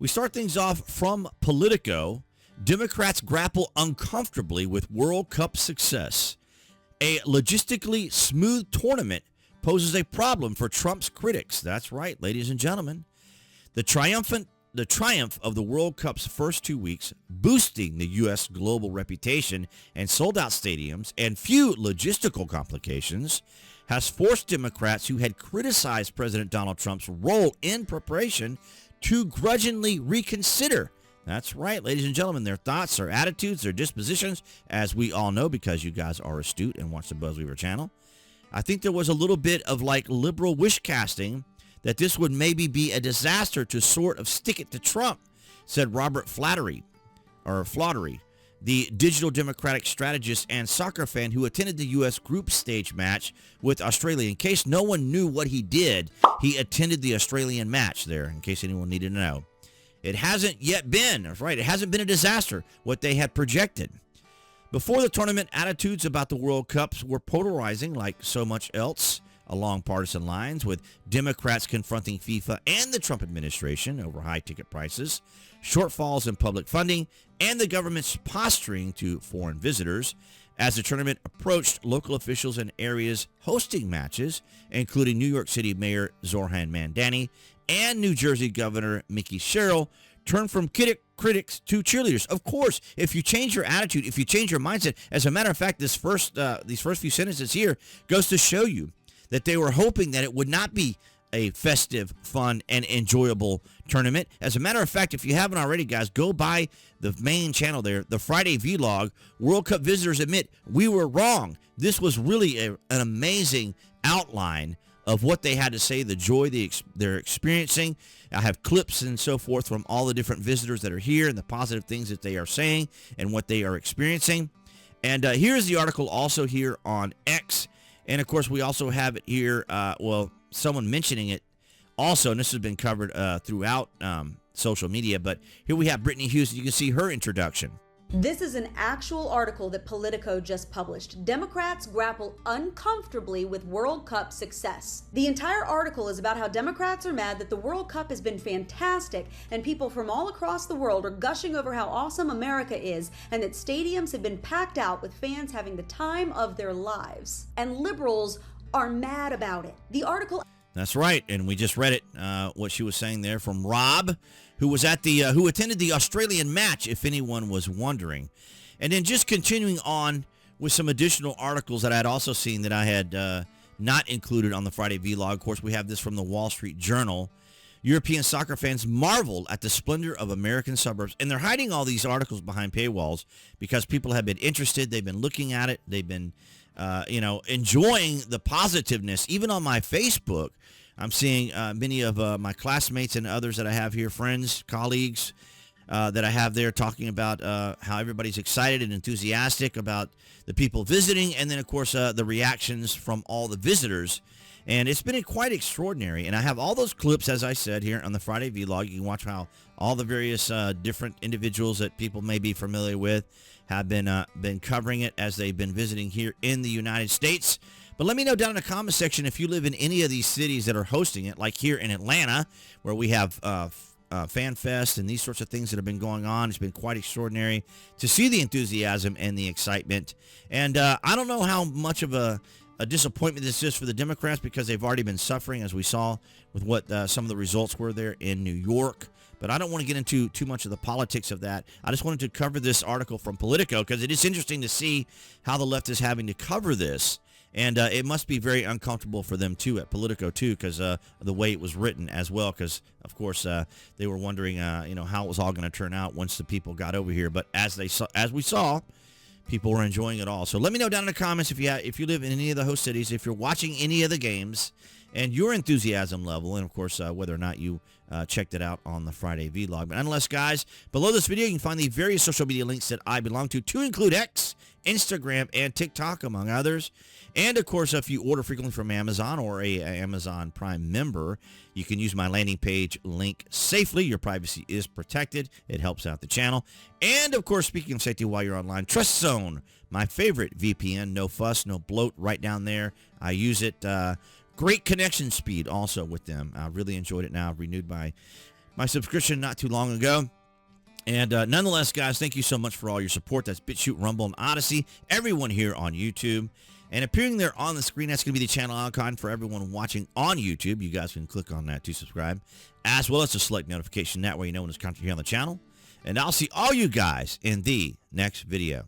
We start things off from Politico. Democrats grapple uncomfortably with World Cup success. A logistically smooth tournament poses a problem for Trump's critics. That's right, ladies and gentlemen. The triumph of the World Cup's first 2 weeks, boosting the U.S. global reputation and sold-out stadiums and few logistical complications, has forced Democrats who had criticized President Donald Trump's role in preparation to grudgingly reconsider. That's right, ladies and gentlemen, their thoughts, their attitudes, their dispositions, as we all know because you guys are astute and watch the BuzWeaver channel. I think there was a little bit of like liberal wish casting that this would maybe be a disaster to sort of stick it to Trump, said Robert Flattery, the digital Democratic strategist and soccer fan who attended the U.S. group stage match with Australia. In case no one knew what he did, he attended the Australian match there, in case anyone needed to know. It hasn't yet been, that's right, it hasn't been a disaster, what they had projected. Before the tournament, attitudes about the World Cups were polarizing like so much else along partisan lines, with Democrats confronting FIFA and the Trump administration over high ticket prices, shortfalls in public funding, and the government's posturing to foreign visitors. As the tournament approached, local officials in areas hosting matches, including New York City Mayor Zoran Mandani and New Jersey Governor Mickey Sherrill, turned from critics to cheerleaders. Of course, if you change your attitude, if you change your mindset, as a matter of fact, these first few sentences here goes to show you that they were hoping that it would not be a festive, fun, and enjoyable tournament. As a matter of fact, if you haven't already, guys, go by the main channel there, the Friday vlog. World Cup visitors admit we were wrong. This was really an amazing outline of what they had to say, the joy they're experiencing. I have clips and so forth from all the different visitors that are here and the positive things that they are saying and what they are experiencing. And here's the article also here on X. And, of course, we also have it here, someone mentioning it also, and this has been covered throughout social media. But here we have Brittany Hughes. You can see her introduction. This is an actual article that Politico just published. Democrats grapple uncomfortably with World Cup success. The entire article is about how Democrats are mad that the World Cup has been fantastic and people from all across the world are gushing over how awesome America is and that stadiums have been packed out with fans having the time of their lives. And liberals are mad about it. The article... That's right, and we just read it, what she was saying there from Rob, who was at the who attended the Australian match, if anyone was wondering. And then just continuing on with some additional articles that I had also seen that I had not included on the Friday vlog. Of course, we have this from the Wall Street Journal. European soccer fans marvel at the splendor of American suburbs. And they're hiding all these articles behind paywalls because people have been interested. They've been looking at it. They've been, enjoying the positiveness. Even on my Facebook, I'm seeing many of my classmates and others that I have here, friends, colleagues that I have there talking about how everybody's excited and enthusiastic about the people visiting. And then, of course, the reactions from all the visitors. And it's been quite extraordinary. And I have all those clips, as I said, here on the Friday vlog. You can watch how all the various different individuals that people may be familiar with have been covering it as they've been visiting here in the United States. But let me know down in the comment section if you live in any of these cities that are hosting it, like here in Atlanta, where we have Fan Fest and these sorts of things that have been going on. It's been quite extraordinary to see the enthusiasm and the excitement. And I don't know how much of a disappointment this is for the Democrats because they've already been suffering, as we saw with what some of the results were there in New York. But I don't want to get into too much of the politics of that. I just wanted to cover this article from Politico because it is interesting to see how the left is having to cover this. And it must be very uncomfortable for them, too, at Politico, too, because the way it was written as well, because, of course, they were wondering, how it was all going to turn out once the people got over here. But as we saw, people were enjoying it all. So let me know down in the comments if you live in any of the host cities, if you're watching any of the games, and your enthusiasm level, and, of course, whether or not you checked it out on the Friday vlog. But nonetheless, guys, below this video, you can find the various social media links that I belong to include X, Instagram, and TikTok, among others. And, of course, if you order frequently from Amazon or a Amazon Prime member, you can use my landing page link safely. Your privacy is protected. It helps out the channel. And, of course, speaking of safety while you're online, Trust Zone, my favorite VPN. No fuss, no bloat, right down there. I use it. Great connection speed also with them. I really enjoyed it now. Renewed my my subscription not too long ago. And nonetheless, guys, thank you so much for all your support. That's BitChute, Rumble, and Odyssey. Everyone here on YouTube. And appearing there on the screen, that's going to be the channel icon for everyone watching on YouTube. You guys can click on that to subscribe, as well as to select notification. That way you know when there's content here on the channel. And I'll see all you guys in the next video.